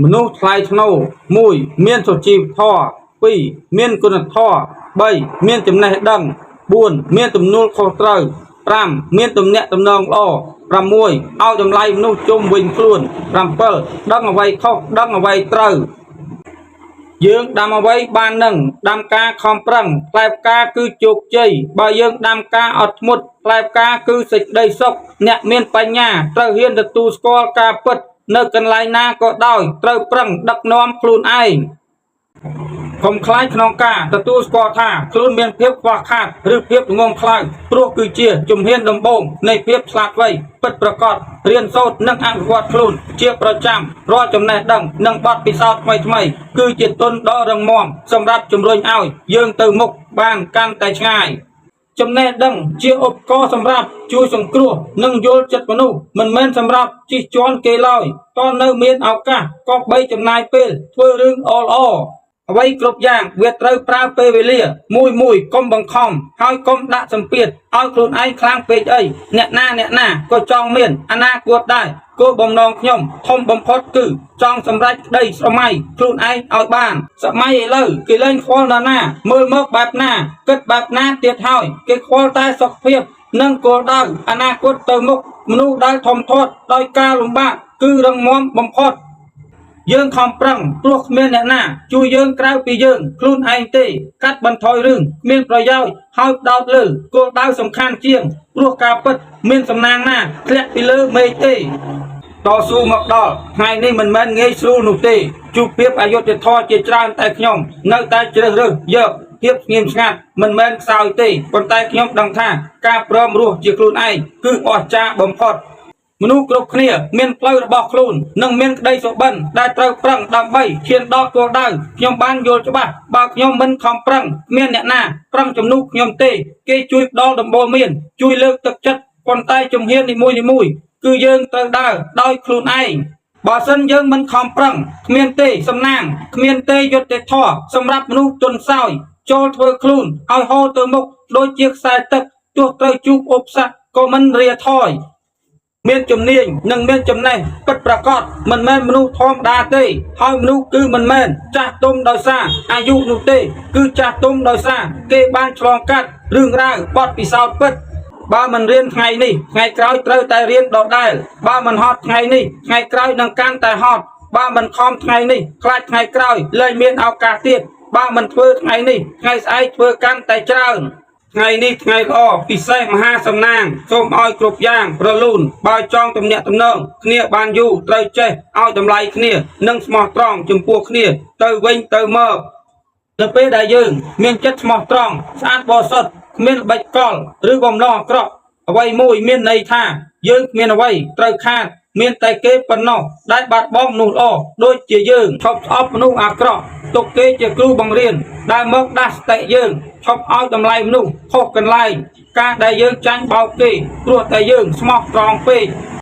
มนุษย์ไทยชโนมุยเมียนสจีพ่อปีเมียนกุนท่อใบเมียนจำแนกดังบุญเมียนตุ่มนูลโคตรปรำเมียนตุ่มเนะตุ่มนองอ้อปรำมวยเอาจำไลมนุษย์จมวินคลุนปรำเปิลดังเอาไว้เข้าดังเอาไว้เตอយើងដាំអ្វីបាននឹងដាំការខំប្រឹងផ្លែផ្កាគឺជោគជ័យបើយើងដាំការអត់ធ្មត់ផ្លែផ្កាគឺសេចក្តីសុខអ្នកមានបញ្ញាត្រូវហ៊ានទទួលស្គាល់ការពិតនៅកន្លែងណាក៏ដោយត្រូវប្រឹងដឹកនាំខ្លួនឯងកុំខ្លាចក្នុងការទទួលស្គាល់ថាខ្លួនមានភាពខ្វះខាតឬភាពងងខ្លៅព្រោះគឺជាជំហានដំបូងនៃភាពឆ្លាតវៃពិតប្រាកដរៀនសូត្រនិងអភិវឌ្ឍខ្លួនជាប្រចាំរាល់ចំណេះដឹងនិងបទពិសោធន៍ថ្មីៗគឺជាទុនដ៏រឹងមាំសម្រាប់ជំរុញឲ្យយើងទៅមុខបានកាន់តែឆ្ងាយចំណេះដឹងជាឧបករណ៍សម្រាប់ជួយសង្គ្រោះនិងយល់ចិត្តមនុស្សមិនមែនសម្រាប់ជិះជាន់គេឡើយតើនៅមានឱកាសក៏បីចំណាយពេលធ្វើរឿងល្អអ្វីគ្រប់យ៉ាងវាត្រូវប្រើពេលវេលាមួយកុំបង្ខំហើយកុំដាក់សម្ពាធឲ្យខ្លួនឯងខ្លាំងពេកអីអ្នកណាក៏ចង់មានអនាគតដែរគោលបំណងខ្ញុំធំបំផុតគឺចង់សម្រេចក្តីស្រមៃខ្លួនឯងឲ្យបានសម័យឥឡូវគេលែងខ្វល់នរណាមើលមកបែបណាគិតបែបណាទៀតហើយគេខ្វល់តែសុខភាពនិងគោលដៅអនាគតទៅមុខមនុស្សដែលធំធាត់ដោយការលំបាកគឺរឹងមាំបំផុតយើងខំប្រឹងព្រោះគ្មានអ្នកណាជួយយើងក្រៅពីយើងខ្លួនឯងទេកាត់បន្ថយរឿងគ្មានប្រយោជន៍ហើយដោតលើគោលដៅសំខាន់ជាងព្រោះការពិតមានសំណាងណាធ្លាក់ពីលើមេឃទេតស៊ូមកដល់ថ្ងៃនេះមិនមែនងាយស្រួលនោះទេជួបភាពអយុត្តិធម៌ជាច្រើនតែខ្ញុំនៅតែជ្រើសរើសយកភាពស្ងៀមស្ងាត់មិនមែនខ្សោយទេប៉ុន្តែខ្ញុំដឹងថាការព្រមរស់ជាខ្លួនឯងគឺអស្ចារ្យបំផុតមនុស្សគ្រប់គ្នាមានផ្លូវរបស់ខ្លួននិងមានក្តីសុបិនដែលត្រូវប្រឹងដើម្បីឈានដល់គោលដៅខ្ញុំបានយល់ច្បាស់បើខ្ញុំមិនខំប្រឹងគ្មានអ្នកណាប្រឹងជំនួសខ្ញុំទេគេជួយផ្ដល់ដំបូន្មានជួយលើកទឹកចិត្តប៉ុន្តែជំហាននីមួយៗគឺយើងត្រូវដើរដោយខ្លួនឯងបើសិនយើងមិនខំប្រឹងគ្មានទេសំណាងគ្មានទេយុត្តិធម៌សម្រាប់មនុស្សទន់ខ្សោយចូលធ្វើខ្លួនឲ្យហូរទៅមុខដូចជាខ្សែទឹកទោះត្រូវជួបឧបសគ្គក៏មិនរាថយមានជំនាញនិងមានចំណេះពិតប្រាកដមិនមែនមនុស្សធម្មតាទេហើយមនុស្សគឺមិនមែនចាស់ទុំដោយសារអាយុនោះទេគឺចាស់ទុំដោយសារគេបានឆ្លងកាត់រឿងរ៉ាវបទពិសោធន៍ពិតបើមិនរៀនថ្ងៃនេះថ្ងៃក្រោយត្រូវតែរៀនដដែលបើមិនហត់ថ្ងៃនេះថ្ងៃក្រោយនឹងកាន់តែហត់បើមិនខំថ្ងៃនេះខ្លាចថ្ងៃក្រោយលែងមានឱកាសទៀតបើមិនធ្វើថ្ងៃនេះថ្ងៃស្អែកធ្វើកាន់តែច្រើនថ្ងៃនេះថ្ងៃល្អពិសេសមហាសំណាងសូមឲ្យគ្រប់យ៉ាងប្រលូនបើចង់ទំនាក់ទំនងគ្នាបានយូរត្រូវចេះឲ្យតម្លៃគ្នានិងស្មោះត្រង់ចំពោះគ្នាទៅវិញទៅមកនៅពេលដែលយើងមានចិត្តស្មោះត្រង់ស្អាតបរិសុទ្ធគ្មានល្បិចកលឬបំណងអាក្រក់អ្វីមួយមានន័យថាយើងគ្មានអ្វីត្រូវខាតមានតែគេប៉ុណ្ណោះដែលបាត់បង់មនុស្សល្អដូចជាយើងឈប់ស្អប់មនុស្សអាក្រក់ទុកគេជាគ្រូបង្រៀនដែលមកដាស់ស្តិយើងឈប់ឲ្យតម្លៃមនុស្សខុសកន្លែងការដែលយើងចាញ់បោកគេព្រោះតែយើងស្មោះត្រង់ពេក